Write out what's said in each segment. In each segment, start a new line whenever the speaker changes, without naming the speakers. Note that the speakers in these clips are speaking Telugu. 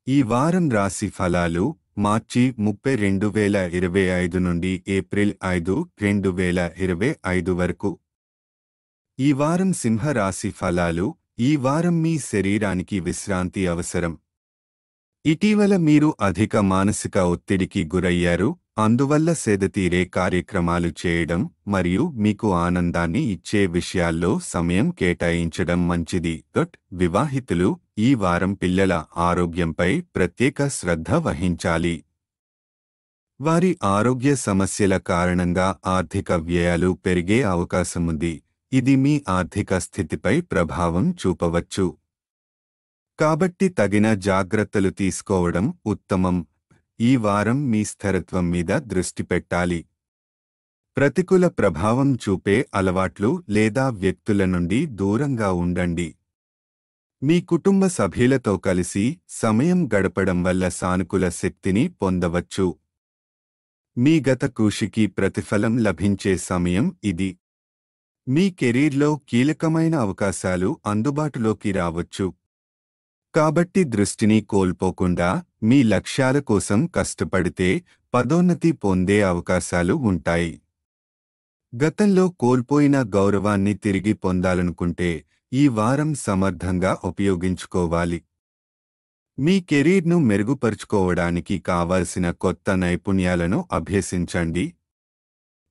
ఈ వారం రాశి ఫలాలు మార్చి 30, 2025 నుండి ఏప్రిల్ 5, 2025 వరకు. ఈ వారం సింహ రాశి ఫలాలు. ఈ వారం మీ శరీరానికి విశ్రాంతి అవసరం. ఇటీవల మీరు అధిక మానసిక ఒత్తిడికి గురయ్యారు, అందువల్ల సేదతీరే కార్యక్రమాలు చేయడం మరియు మీకు ఆనందాన్ని ఇచ్చే విషయాల్లో సమయం కేటాయించడం మంచిది. వివాహితులు ఈ వారం పిల్లల ఆరోగ్యంపై ప్రత్యేక శ్రద్ధ వహించాలి. వారి ఆరోగ్య సమస్యల కారణంగా ఆర్థిక వ్యయాలు పెరిగే అవకాశముంది, ఇది మీ ఆర్థిక స్థితిపై ప్రభావం చూపవచ్చు. కాబట్టి తగిన జాగ్రత్తలు తీసుకోవడం ఉత్తమం. ఈ వారం మీ స్థిరత్వం మీద దృష్టి పెట్టాలి. ప్రతికూల ప్రభావం చూపే అలవాట్లు లేదా వ్యక్తుల నుండి దూరంగా ఉండండి. మీ కుటుంబ సభ్యులతో కలిసి సమయం గడపడం వల్ల సానుకూల శక్తిని పొందవచ్చు. మీ గత కృషికి ప్రతిఫలం లభించే సమయం ఇది. మీ కెరీర్లో కీలకమైన అవకాశాలు అందుబాటులోకి రావచ్చు. కాబట్టి దృష్టిని కోల్పోకుండా మీ లక్ష్యాల కోసం కష్టపడితే పదోన్నతి పొందే అవకాశాలు ఉంటాయి. గతంలో కోల్పోయిన గౌరవాన్ని తిరిగి పొందాలనుకుంటే ఈ వారం సమర్థంగా ఉపయోగించుకోవాలి. మీ కెరీర్ను మెరుగుపరుచుకోవడానికి కావాల్సిన కొత్త నైపుణ్యాలను అభ్యసించండి.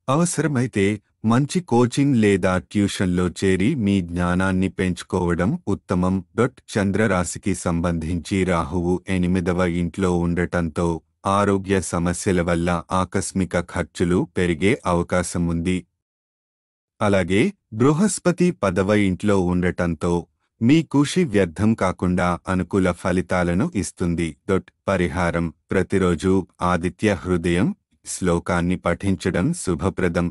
అవసరమైతే మంచి కోచింగ్ లేదా ట్యూషన్లో చేరి మీ జ్ఞానాన్ని పెంచుకోవడం ఉత్తమం. చంద్రరాశికి సంబంధించి రాహువు 8వ ఇంట్లో ఉండటంతో ఆరోగ్య సమస్యల వల్ల ఆకస్మిక ఖర్చులు పెరిగే అవకాశముంది. అలాగే బృహస్పతి 10వ ఇంట్లో ఉండటంతో మీ కృషి వ్యర్థం కాకుండా అనుకూల ఫలితాలను ఇస్తుంది. పరిహారం: ప్రతిరోజు ఆదిత్య హృదయం శ్లోకాన్ని పఠించడం శుభప్రదం.